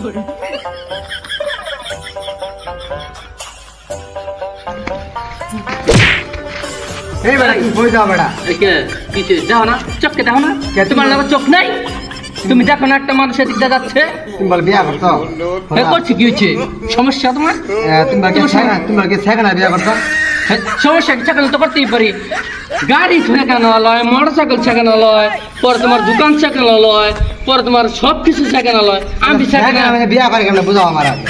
এই বেটা কি কই যাও বেটা একে কিছে দাও না চোখকে দাও না তোমার না চোখ নাই তুমি দেখো না একটা মানুষ এদিক দিয়ে যাচ্ছে তুমি বল বিয়া করছো হ্যাঁ করছি কি হচ্ছে সমস্যা তোমার তুমি কি সেকেন্ড বিয়া করছো হ্যাঁ, সমস্যা কি সেখানে তো করতেই পারি গাড়ি ঠেকানো লয় মোটরসাইকেল ঠেকানো লয় পরে তোমার দোকান ঠেকানো লয় পরে তোমার সব কিছু ঠেকানো লয় আমি আমি বিয়া করে কেন বুঝাও আমার আগে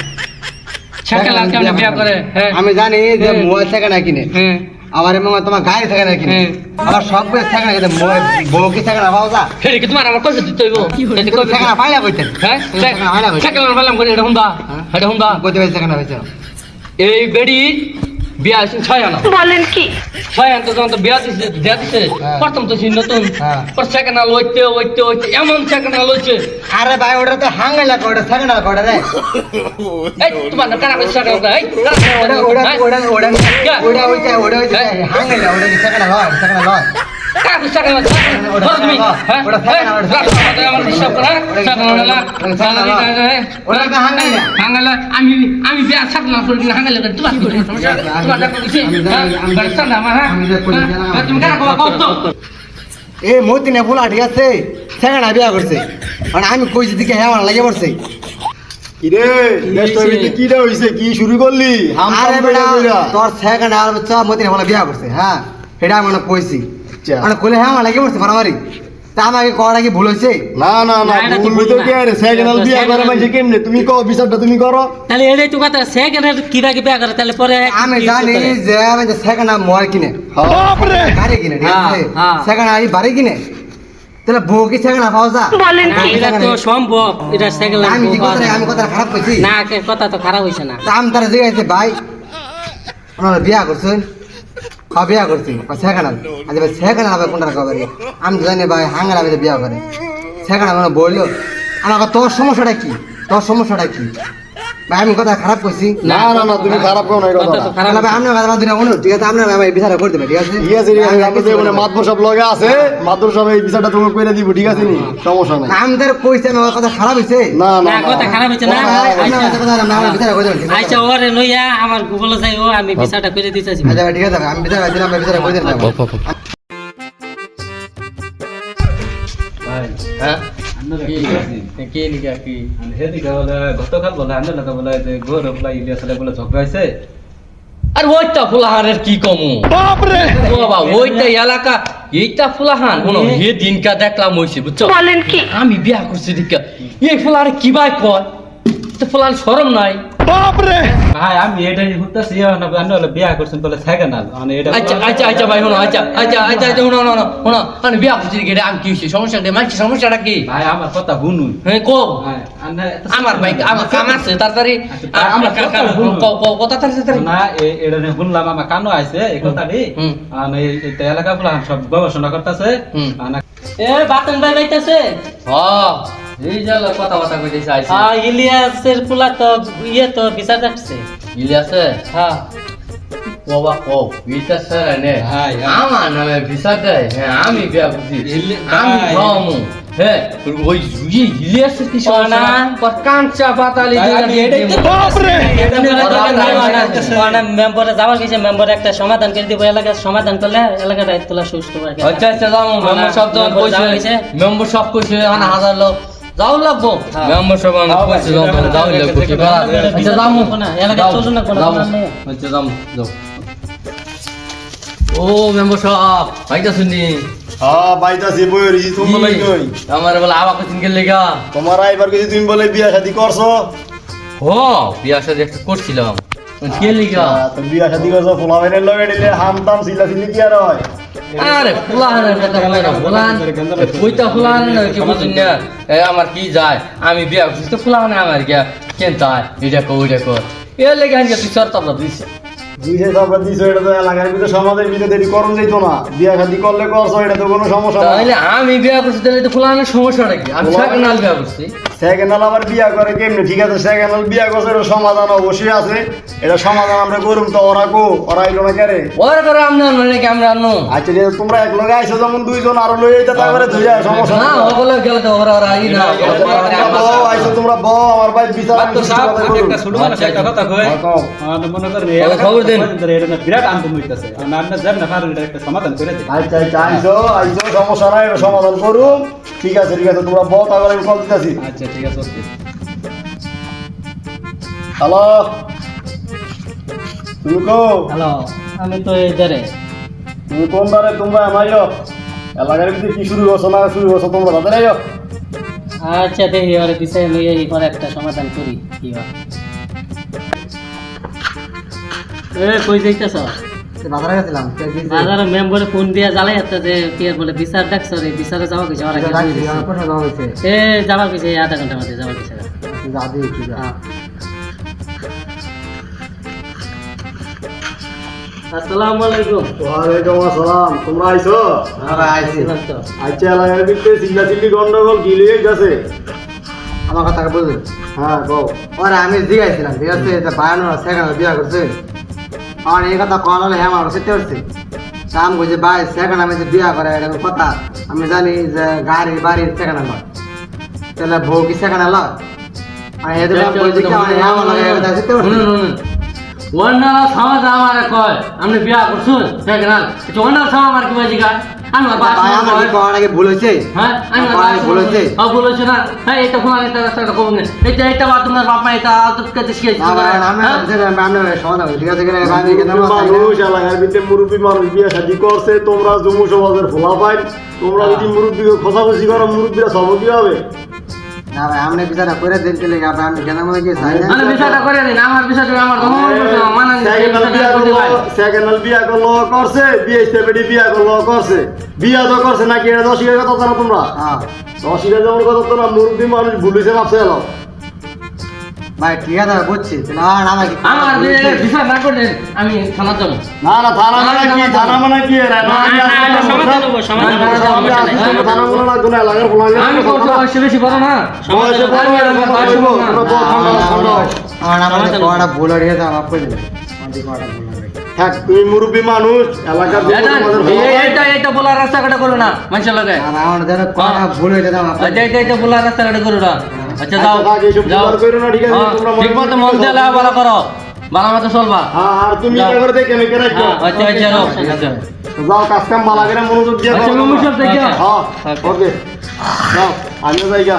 ঠেকালা কেমন বিয়া করে হ্যাঁ আমি জানি যে মোবাইল সেকেন্ড কিনে হ্যাঁ আমার এমন তোমার গাড়ি সেকেন্ড কিনে আমার সব কিছু সেকেন্ড কিনে বউ কি সেকেন্ড পাও যা ফেরে কি তোমার আমার কইতে দিতে হইব যদি কই সেকেন্ড পাইলা বইতেন হ্যাঁ সেকেন্ড বললাম করে এটা হুন্দা কইতে পাই সেকেন্ড হইছে এই বেড়ি বিয়া আছে 6 আনা বলেন কি 6 আনা তো যখন তো বিয়া দিছে প্রথম তো ছিল নতুন পর সেকেন্ড আল হইতে এমন সেকেন্ড আল হইছে আরে ভাই ওটা তো হাঙ্গাইলা কোড়া সেকেন্ড আল কোড়া রে এই তোমার না কানা কইছে সেকেন্ড এই ওটা হইছে হাঙ্গাইলা ওটা কি সেকেন্ড হয় কানা কইছে সেকেন্ড ধর তুমি হ্যাঁ ওটা আমার হিসাব করা সেকেন্ড হলা ওটা তো হাঙ্গাইলা আমি বিয়া ছাড়লাম পড়ি না হাঙ্গাইলা তোমার কি সমস্যা তোমার ডাক্তার কইছে আমি বাড়ি না আমার হ্যাঁ তুমি কানা কও তো এ মতিনে ফুলা ঠিক আছে সেকেন্ড বিয়া করছে মানে আমি কইছি দিকে হ্যাঁ আমার লাগে পড়ছে কিরে নেক্সট কিটা হইছে কি শুরু করলি আরে বেটা তোর সেকেন্ড আর বাচ্চা মতিনে ফুলা বিয়া করছে হ্যাঁ এটা আমি কইছি মানে কইলে হ্যাঁ আমার লাগে পড়ছে মারামারি তা আমাকে করা কি ভুল হইছে না না না ভুল তো কি আরে সেকেন্ড বিয়া করে মানে কেমনে তুমি কও বিচারটা তুমি করো তাহলে এটাই তো কথা সেকেন্ড কিভাবে বিয়া করে তাহলে পরে আমি জানি যে আমি যে সেকেন্ড মোবাইল কিনে বাপ রে গাড়ি কিনে ঠিক আছে সেকেন্ড আই বাড়ি কিনে তাহলে বউ কি সেকেন্ড পাওয়া যা বলেন না, কি এটা তো সম্ভব এটা সেকেন্ড আমি কথা খারাপ কইছি না কথা তো খারাপ হইছে না তা আমি তারা জিজ্ঞাসা ভাই ওনারা বিয়া করছেন হ্যাঁ বিয়া করছি সেকেন্ড আজ ভাই সেকেন্ড হবে কোনটা খবর আমি তো জানি ভাই হাঙ্গার আমি বিয়া করে সেকেন্ড মানে বললো আমাকে তোর সমস্যাটা কি ভাই আমি কথা খারাপ কইছি না না না তুমি খারাপ করো না এই কথা কথা তো খারাপ তাহলে ভাই আপনার কথা দিনা অনুরোধ ঠিক আছে আপনার ভাই বিচার করে দেবে ঠিক আছে ঠিক আছে আপনি যে মানে মাতবর সব লগে আছে মাতবর সব এই বিচারটা তুমি কইরা দিব ঠিক আছে নি সমস্যা নাই আমি তার কইছি আমার কথা খারাপ হইছে না না না কথা খারাপ হইছে না আপনার বিচার করে দেবেন আচ্ছা ওরে লইয়া আমার গুগলে যাই ও আমি বিচারটা করে দিতেছি আচ্ছা ভাই ঠিক আছে আমি বিচার দিলাম বিচার করে দেন হ্যাঁ কি লিখা কি সেদিকে বলে গতকাল বলে আন্দোলন বলে যে গোর বলে ইলিয়াসলে বলে ঝগড়া হয়েছে আর ওইটা ফুলাহানের কি কমু বাপরে ও বাবা ওইটা এলাকা এইটা ফুলাহান কোন হে দিনকা দেখলাম হইছে বুঝছো বলেন কি আমি বিয়া করছি দিকা এই ফুলাহার কি ভাই কয় তো ফুলাহান শরম নাই বাপরে ভাই আমি এটাই ঘুরতেছি আন্দোলন বিয়া করছেন বলে থাকে না মানে এটা আচ্ছা ভাই শোনো আচ্ছা শোনো আমি বিয়া করছি দিকে আমি কি হইছে সমস্যাটা কি ভাই আমার কথা শুনুন হ্যাঁ কো ভাই আমার ভাই আমার কাম আছে তাড়াতাড়ি আমার কথা তাড়াতাড়ি না এটা শুনলাম আমার কানো আইছে এই কথাটি মানে এটা এলাকা বলে সব গবেষণা করতেছে এ বাতন ভাই যাইতাছে হ্যাঁ এই জালা কথা কইতেছে আইছে ইলিয়াসের পোলা তো ইয়ে তো বিচার যাচ্ছে ইলিয়াসে হ্যাঁ বাবা ও ভিসা স্যার নে আমার নামে ভিসা দেয় হ্যাঁ আমি বিয়া করছি আমি খাওয়ামু হ্যাঁ ওই ইলিয়াসের কি না পর কাঁচা পাতালি বাপরে মেম্বারে যাওয়ার কিছু মেম্বার একটা সমাধান করে দিব এলাকার সমাধান করলে এলাকাটা তোলা সুস্থ হবে আচ্ছা যাও মেম্বার সব যখন কইছে মেম্বার সব কইছে মানে হাজার লোক যাও লাগবো মেম্বার সব কইছে যাও লাগবো কি করা আচ্ছা যাও না এলাকা চলছো না কোনো আচ্ছা যাও ও মেম্বার সব ভাইটা শুনি হ্যাঁ বাইতাছি বইরি তুমি বলে কই আমার বলে আবা কইছেন কে লাগা তোমার আইবার কিছু তুমি বলে বিয়া শাদি করছো ও বিয়া শাদি একটা করছিলাম কে লাগা তো বিয়া শাদি করছো ফুলাবেনের লগে দিলে হামতাম সিলা সিলি কি আর হয় আরে ফুলাহানের কথা বলে না ফুলাহান কইতা ফুলাহান কি বুঝুন না আমার কি যায় আমি বিয়া করছি তো ফুলাহান আমার কি কেন তাই এটা কো এ লেগে আনকে তুই সর তাবলা দিছে দুইশো চাপড়া দিছো, এটা তো এলাকার ভিতরে সমাজের ভিতরে এটি করণ যেত না। বিয়া শাদি করলে করছো, এটা তো কোনো সমস্যা না। তাহলে আমি বিয়া করছি, তাহলে তো ফুলানোর সমস্যাটা কি? আমি সেকেন্ড হাল বিয়া করছি। সেকেন্ড হাল আবার বিয়া করে কেমনে? ঠিক আছে, সেকেন্ড হাল বিয়া করছে, এটা সমাধান অবশ্যই আছে। এটা সমাধান আমরা করুম তো, ওরা আইলো না কেরে? ওর করে আমরা নাকি আমরা আনো? আচ্ছা ঠিক আছে, তোমরা এক লগে আইছো যেমন দুইজন, আরো লই আইতা তারপরে ধুইয়া, সমস্যা না, না। ওগুলো গেলে তো ওরা আই না। আইছো তোমরা বউ, আমার ভাই বিচার আমি মাত্র সাহেব, কথা আমি বলুন। একটা ছোট মানুষ একটা কথা কই। মনে করেন এই তাহলে খবর দিন। এটা না বিরাট আন্দোলন হইতাছে। আপনার যান না পারেন এটা একটা সমাধান করে দিন। আচ্ছা আচ্ছা, আইছো সমস্যা নাই, এটা সমাধান করুন। ঠিক আছে তোমরা বউ, তারপরে আমি কল দিতেছি। আচ্ছা ঠিক আছে, ওকে। হ্যালো, তুমি কো? হ্যালো, আমি তো এই ধারে। তুমি কোন বারে? তোমরা আমাইও এলাকার ভিতরে কি শুরু করছো না শুরু করছো, তোমরা তাদের আইও। আচ্ছা দেখি ওর বিষয়ে লই এই পরে একটা সমাধান করি কি হয়। কই যাইতেছ? বাজারে গেছিলাম, বাজারে মেম্বারে ফোন দিয়া জ্বালাই একটা যে কি আর বলে বিচার ডাকছে রে, বিচারে যাওয়া কিছু আর পয়সা দেওয়া হয়েছে। যাওয়া কিছু আধা ঘন্টার মধ্যে যাওয়া কিছু। দাদি একটু যা। আসসালামু আলাইকুম। ওয়ালাইকুম আসসালাম। তোমরা আইছো? আইছি। আচ্ছা, এলাকার ভিতরে চিল্লা চিল্লি গন্ডগোল কি লিয়ে গেছে? আমার কথা বুঝলেন? হ্যাঁ কও। ওরা আমি জিগাইছিলাম, ঠিক আছে, যে বায়ানো সেকেন্ড বিয়া করছে। আমার এই কথা কল হলে হ্যাঁ আমার সত্যি করছে। আমি বলছি ভাই সেকেন্ড আমি যে বিয়া করে এটা কথা আমি জানি যে গাড়ি বাড়ির সেকেন্ড আমার, তাহলে বউ কি সেকেন্ড আলো? আমি এদের বলছি কি আমার হ্যাঁ আমার লাগে এটা সত্যি করছে। ওয়ান্ডার সমাজ আমারে কয় আপনি বিয়া করছুন সেকেন্ড হাল। ওয়ান্ডার সমাজ আমার কি বাজি গায়? আমি ভাই আমার কি করার আগে ভুল হয়েছে? হ্যাঁ আমি বলেছে বলেছে না। হ্যাঁ এটা ফোন এটা রাস্তাটা কমন নেই, এটা বা তোমার বাপ মা এটা কাছে শিখেছি। আমি সমাধান ঠিক আছে কিনা আমি কেন মানুষ এলাকার ভিতরে মুরব্বী মানুষ বিয়ে শাদী করছে, তোমরা জম্মু সমাজের ফোলা পাই, তোমরা যদি মুরব্বীকে খোঁজাখুঁজি করো, মুরব্বীরা সব কি হবে? না ভাই আপনি বিচারটা করে দিন চলে আমি কেন মনে কি চাই না মানে বিষয়টা করে দিন, আমার বিষয়টা আমার মানা সেকেন্ড হাল বিয়া করলো করছে, বিয়ে স্টেপেডি বিয়া করলো করছে, বিয়া তো করছে নাকি? এটা 10 কথা তো না তোমরা, হ্যাঁ 10 যেমন কথা তো না, মুরব্বী মানুষ ভুলিছে ভাবছে এলো। ভাই ঠিক আছে বুঝছি না আমাকে আমার বিষয় না করলেন আমি থানা যাবো। না না, থানা মানে কি? থানা মানে কি? সমাধান হবো, সমাধান হবো, সমস্যা নাই। থানা মনে লাগবে না, এলাকার ফোলা আমি বয়সে বেশি বড় না। বয়সে বড় হয়ে গেছে, বয়সে বড়। তোমরা বড় ঠান্ডা আমার পড়াটা ভুল হয়ে গেছে আমার করে দিন আমার পড়াটা ভুল হয়ে গেছে থাক, তুমি মুরব্বী মানুষ, এলাকার যে তোমাদের ফোলা পাই। এটা বলার রাস্তাঘাটে করো না মানুষের লাগে। আমার যেন পড়াটা ভুল হয়ে গেছে আমার এটা বলার রাস্তাঘাটে করো না। আচ্ছা যাও থাক, এইসব যাও, বিচার করো না, ঠিক আছে? তোমরা ঠিক মতো মন দিয়ে লেখা ভালো করো, ভালো মতো চলবা। হ্যাঁ, আর তুমি কি করে দেখে মেকে রাখো? আচ্ছা আচ্ছা যাও, ঠিক আছে। যাও, কাজ কাম ভালো করে মনোযোগ দিয়ে আচ্ছা, করো। মামু সাহেব, দেখি। হ্যাঁ, ওকে। যাও, আমিও যাই গা।